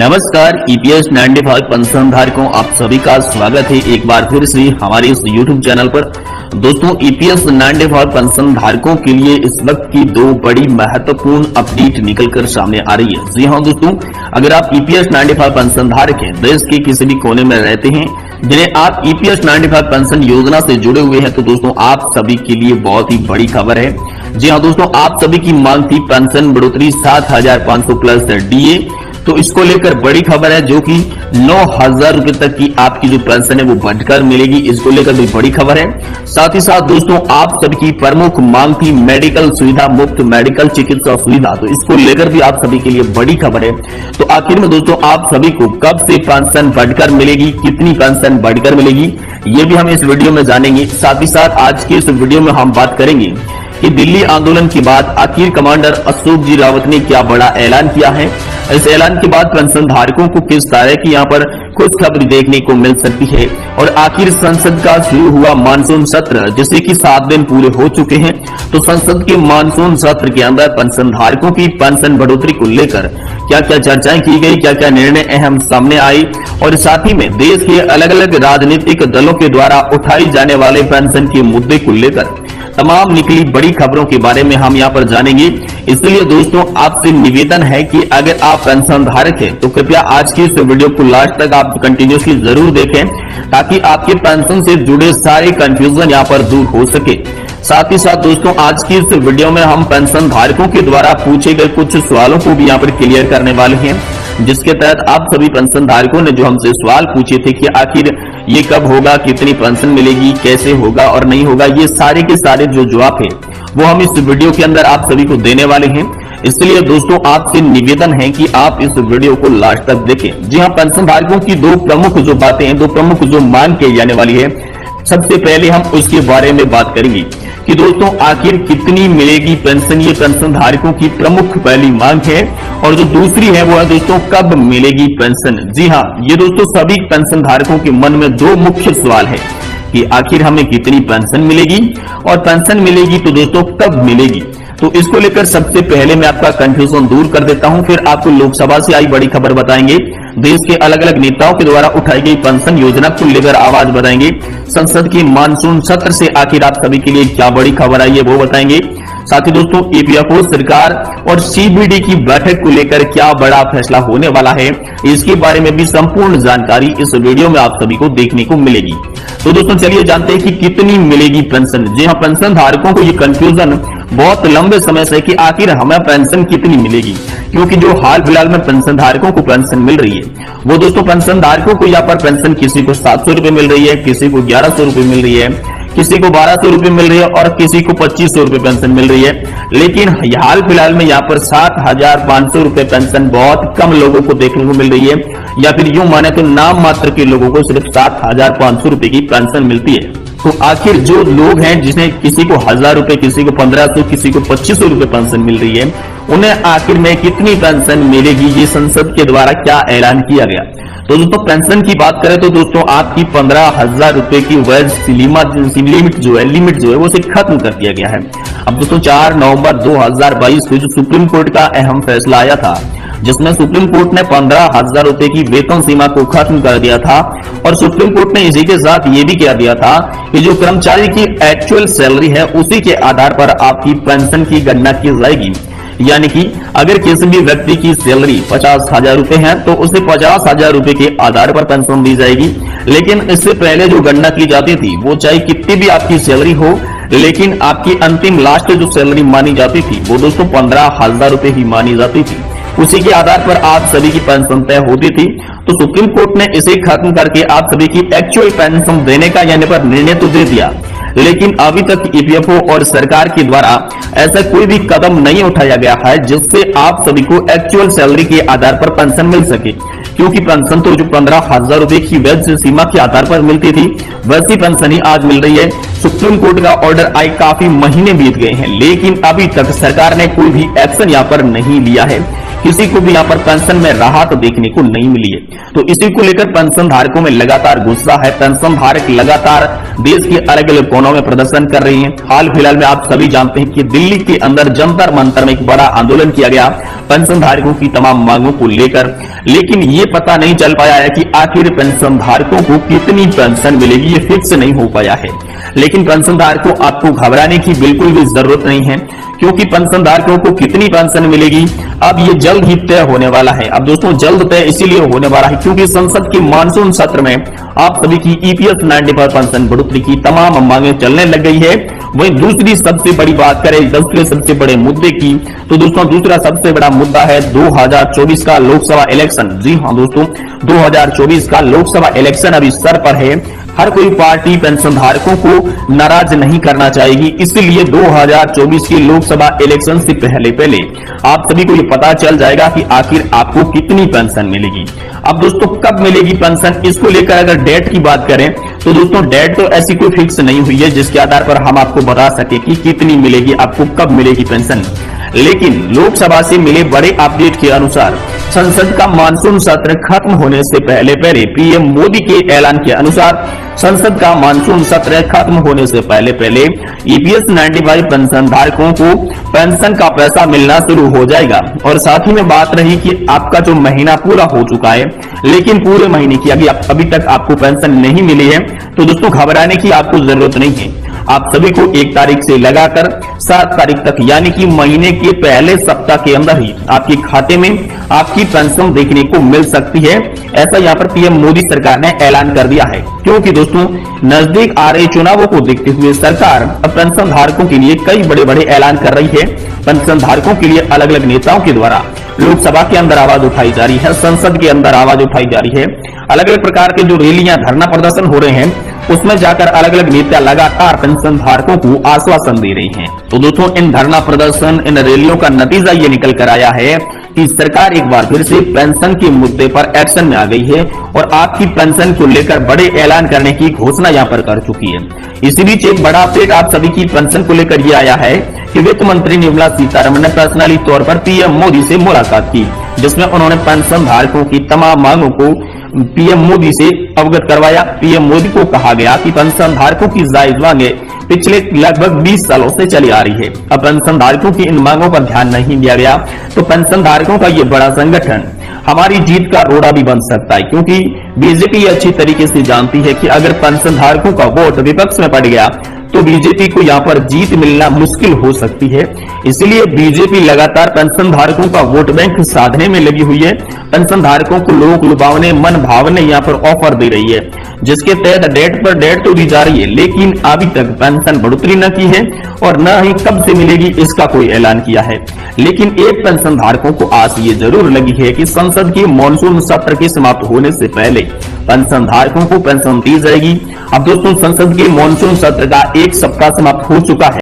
नमस्कार EPS 95 pension धारकों, आप सभी का स्वागत है एक बार फिर से हमारे इस यूट्यूब चैनल पर। दोस्तों, ईपीएस 95 पेंशन धारकों के लिए इस वक्त की दो बड़ी महत्वपूर्ण अपडेट निकलकर सामने आ रही है। जी हाँ दोस्तों, अगर आप ईपीएस 95 पेंशन धारक हैं, देश के किसी भी कोने में रहते हैं, जिन्हें आप ईपीएस 95 पेंशन योजना से जुड़े हुए हैं, तो दोस्तों आप सभी के लिए बहुत ही बड़ी खबर है। जी हाँ दोस्तों, आप सभी की मांग थी पेंशन बढ़ोतरी 7,500 प्लस डीए, तो इसको लेकर बड़ी खबर है, जो कि 9,000 रुपए तक की आपकी जो पेंशन है वो बढ़कर मिलेगी। इसको लेकर भी बड़ी खबर है। साथ ही साथ दोस्तों, आप सभी की प्रमुख मांग थी मेडिकल सुविधा, मुफ्त मेडिकल चिकित्सा सुविधा, तो इसको लेकर भी आप सभी के लिए बड़ी खबर है। तो आखिर में दोस्तों, आप सभी को कब से पेंशन बढ़कर मिलेगी, कितनी पेंशन बढ़कर मिलेगी, ये भी हम इस वीडियो में जानेंगे। साथ ही साथ आज के इस वीडियो में हम बात करेंगे कि दिल्ली आंदोलन के बाद आखिर कमांडर अशोक जी रावत ने क्या बड़ा ऐलान किया है। इस ऐलान के बाद पेंशन धारकों को किस तरह की यहाँ पर खुशखबरी देखने को मिल सकती है, और आखिर संसद का शुरू हुआ मानसून सत्र, जिसे कि 7 दिन पूरे हो चुके हैं, तो संसद के मानसून सत्र के अंदर पेंशन धारकों की पेंशन बढ़ोतरी को लेकर क्या क्या चर्चाएं की गई, क्या क्या निर्णय अहम सामने आए, और साथ ही में देश के अलग अलग राजनीतिक दलों के द्वारा उठाई जाने वाले पेंशन के मुद्दे को लेकर तमाम निकली बड़ी खबरों के बारे में हम यहाँ पर जानेंगे। इसलिए दोस्तों, आपसे निवेदन है कि अगर आप पेंशन धारक हैं, तो कृपया आज की इस वीडियो को लास्ट तक आप कंटिन्यूसली जरूर देखें, ताकि आपके पेंशन से जुड़े सारे कंफ्यूजन यहाँ पर दूर हो सके। साथ ही साथ दोस्तों, आज की इस वीडियो में हम पेंशन धारकों के द्वारा पूछे गए कुछ सवालों को भी यहाँ पर क्लियर करने वाले हैं, जिसके तहत आप सभी पेंशन धारकों ने जो हमसे सवाल पूछे थे कि आखिर ये कब होगा, कितनी पेंशन मिलेगी, कैसे होगा और नहीं होगा, ये सारे के सारे जो जवाब है वो हम इस वीडियो के अंदर आप सभी को देने वाले हैं। इसलिए दोस्तों, आपसे निवेदन है कि आप इस वीडियो को लास्ट तक देखें। जी हाँ, पेंशन धारकों की दो प्रमुख जो बातें हैं, दो प्रमुख जो मांग की जाने वाली है, सबसे पहले हम उसके बारे में बात करेंगे कि दोस्तों आखिर कितनी मिलेगी पेंशन। ये पेंशन धारकों की प्रमुख पहली मांग है। और जो दूसरी है वो है दोस्तों, कब मिलेगी पेंशन। जी हाँ, ये दोस्तों सभी पेंशन धारकों के मन में दो मुख्य सवाल है कि आखिर हमें कितनी पेंशन मिलेगी, और पेंशन मिलेगी तो दोस्तों कब मिलेगी। तो इसको लेकर सबसे पहले मैं आपका कंफ्यूजन दूर कर देता हूं, फिर आपको लोकसभा से आई बड़ी खबर बताएंगे, देश के अलग अलग नेताओं के द्वारा उठाई गई पेंशन योजना को लेकर आवाज बताएंगे, संसद के मानसून सत्र से आखिर आप सभी के लिए क्या बड़ी खबर आई है वो बताएंगे। साथ ही दोस्तों, ईपीएफओ सरकार और सीबीडी की बैठक को लेकर क्या बड़ा फैसला होने वाला है, इसके बारे में भी संपूर्ण जानकारी इस वीडियो में आप सभी को देखने को मिलेगी। तो दोस्तों चलिए जानते हैं कि कितनी मिलेगी पेंशन। जी हाँ, पेंशन धारकों को ये कंफ्यूजन बहुत लंबे समय से कि आखिर हमें पेंशन कितनी मिलेगी, क्योंकि जो हाल फिलहाल में पेंशन धारकों को पेंशन मिल रही है, वो दोस्तों पेंशन धारकों को यहाँ पर पेंशन किसी को 700 रुपए मिल रही है, किसी को 1100 रुपए मिल रही है, किसी को 1200 रुपए मिल रही है, और किसी को 2500 रुपए पेंशन मिल रही है। लेकिन हाल फिलहाल में यहाँ पर 7,500 रुपए पेंशन बहुत कम लोगों को देखने को मिल रही है, या फिर यूं माने तो नाम मात्र के लोगों को सिर्फ 7,500 रुपए की पेंशन मिलती है। तो आखिर जो लोग हैं, जिन्हें किसी को 1,000 रुपए, किसी को 1500, किसी को 2500 रुपए पेंशन मिल रही है, उन्हें आखिर में कितनी पेंशन मिलेगी, ये संसद के द्वारा क्या ऐलान किया गया। तो दोस्तों पेंशन की बात करें तो दोस्तों आपकी 15,000 रुपए की वेज लिमिट जो है वो उसे खत्म कर दिया गया है। अब दोस्तों 4 नवंबर 2022 को जो सुप्रीम कोर्ट का अहम फैसला आया था, जिसमें सुप्रीम कोर्ट ने 15,000 रुपए की वेतन सीमा को खत्म कर दिया था, और सुप्रीम कोर्ट ने इसी के साथ ये भी कह दिया था कि जो कर्मचारी की एक्चुअल सैलरी है, उसी के आधार पर आपकी पेंशन की गणना की जाएगी। यानी कि अगर किसी भी व्यक्ति की सैलरी 50,000 रुपए है, तो उसे 50,000 रुपए के आधार पर पेंशन दी जाएगी। लेकिन इससे पहले जो गणना की जाती थी, वो चाहे कितनी भी आपकी सैलरी हो, लेकिन आपकी अंतिम लास्ट जो सैलरी मानी जाती थी, वो दोस्तों 15,000 रुपए ही मानी जाती थी। उसी के आधार पर आप सभी की पेंशन तय होती थी। तो सुप्रीम कोर्ट ने इसे खत्म करके आप सभी की एक्चुअल पेंशन देने का यानी पर निर्णय तो दे दिया, लेकिन अभी तक ईपीएफओ और सरकार के द्वारा ऐसा कोई भी कदम नहीं उठाया गया है जिससे आप सभी को एक्चुअल सैलरी के आधार पर पेंशन मिल सके। क्योंकि पेंशन तो जो 15,000 रुपए की वेज सीमा के आधार पर मिलती थी, वैसी पेंशन ही आज मिल रही है। सुप्रीम कोर्ट का ऑर्डर आए काफी महीने बीत गए हैं, लेकिन अभी तक सरकार ने कोई भी एक्शन यहाँ पर नहीं लिया है। किसी को भी यहाँ पर पेंशन में राहत देखने को नहीं मिली है। तो इसी को लेकर पेंशन धारकों में लगातार गुस्सा है। पेंशन धारक लगातार देश के अलग अलग कोनों में प्रदर्शन कर रहे हैं। हाल फिलहाल में आप सभी जानते हैं कि दिल्ली के अंदर जंतर मंतर में एक बड़ा आंदोलन किया गया पेंशन धारकों की तमाम मांगों को लेकर, लेकिन ये पता नहीं चल पाया है कि आखिर पेंशन धारकों को कितनी पेंशन मिलेगी, ये फिक्स नहीं हो पाया है। लेकिन पेंशन धारकों आपको घबराने की बिल्कुल भी जरूरत नहीं है, क्योंकि पेंशन धारकों को कितनी पेंशन मिलेगी अब ये जल्द ही तय होने वाला है। अब दोस्तों जल्द तय इसीलिए होने वाला है क्योंकि संसद के मानसून सत्र में आप सभी की ईपीएस 95 पेंशन बढ़ोतरी की तमाम मांगे चलने लग गई है। वहीं दूसरी सबसे बड़ी बात करें दूसरे सबसे बड़े मुद्दे की, तो दोस्तों दूसरा सबसे बड़ा मुद्दा है 2024 का लोकसभा इलेक्शन। जी हाँ दोस्तों, 2024 का लोकसभा इलेक्शन अभी सर पर है। हर कोई पार्टी पेंशन धारकों को नाराज नहीं करना चाहेगी, इसलिए 2024 के लोकसभा इलेक्शन से पहले आप सभी को ये पता चल जाएगा कि आखिर आपको कितनी पेंशन मिलेगी। अब दोस्तों कब मिलेगी पेंशन, इसको लेकर अगर डेट की बात करें तो दोस्तों डेट तो ऐसी कोई फिक्स नहीं हुई है जिसके आधार पर हम आपको बता सके कि कितनी मिलेगी, आपको कब मिलेगी पेंशन। लेकिन लोकसभा से मिले बड़े अपडेट के अनुसार संसद का मानसून सत्र खत्म होने से पहले पीएम मोदी के ऐलान के अनुसार संसद का मानसून सत्र खत्म होने से पहले ईपीएस 95 पेंशन धारकों को पेंशन का पैसा मिलना शुरू हो जाएगा। और साथ ही में बात रही कि आपका जो महीना पूरा हो चुका है लेकिन पूरे महीने की अभी तक आपको पेंशन नहीं मिली है, तो दोस्तों घबराने की आपको जरूरत नहीं है। आप सभी को 1 तारीख से लगाकर 7 तारीख तक यानी कि महीने के पहले सप्ताह के अंदर ही आपके खाते में आपकी पेंशन देखने को मिल सकती है। ऐसा यहाँ पर पीएम मोदी सरकार ने ऐलान कर दिया है, क्योंकि दोस्तों नजदीक आ रहे चुनावों को देखते हुए सरकार अब पेंशन धारकों के लिए कई बड़े ऐलान कर रही है। पेंशन धारकों के लिए अलग अलग नेताओं के द्वारा लोकसभा के अंदर आवाज उठाई जा रही है, संसद के अंदर आवाज उठाई जा रही है। अलग अलग प्रकार के जो रैलियां धरना प्रदर्शन हो रहे हैं उसमें जाकर अलग अलग नेता लगातार पेंशन धारकों को आश्वासन दे रहे हैं। तो दोस्तों इन धरना प्रदर्शन इन रैलियों का नतीजा ये निकल कर आया है कि सरकार एक बार फिर से पेंशन के मुद्दे पर एक्शन में आ गई है और आपकी पेंशन को लेकर बड़े ऐलान करने की घोषणा यहाँ पर कर चुकी है। इसी बीच एक बड़ा अपडेट आप सभी की पेंशन को लेकर ये आया है कि वित्त मंत्री निर्मला सीतारमण ने पर्सनली तौर पर पीएम मोदी से मुलाकात की, जिसमें उन्होंने पेंशन धारकों की तमाम मांगों को पीएम मोदी से अवगत करवाया। पीएम मोदी को कहा गया कि पेंशन धारकों की जायज मांगे पिछले लगभग 20 सालों से चली आ रही है। अब पेंशन धारकों की इन मांगों पर ध्यान नहीं दिया गया तो पेंशन धारकों का ये बड़ा संगठन हमारी जीत का रोड़ा भी बन सकता है, क्योंकि बीजेपी अच्छी तरीके से जानती है कि अगर पेंशन धारकों का वोट विपक्ष में पड़ गया तो बीजेपी को यहाँ पर जीत मिलना मुश्किल हो सकती है। इसलिए बीजेपी लगातार पेंशन धारकों का वोट बैंक साधने में लगी हुई है। पेंशन धारकों को लोक लुभावने मन भावने यहाँ पर ऑफर दे रही है, जिसके तहत डेट पर डेट तो दी जा रही है, लेकिन अभी तक पेंशन बढ़ोतरी न की है और न ही कब से मिलेगी इसका कोई ऐलान किया है। लेकिन एक पेंशन धारकों को आस ये जरूर लगी है कि संसद के मानसून सत्र के समाप्त होने से पहले पेंशन धारकों को पेंशन दी जाएगी। अब दोस्तों संसद के मानसून सत्र का 1 सप्ताह समाप्त हो चुका है।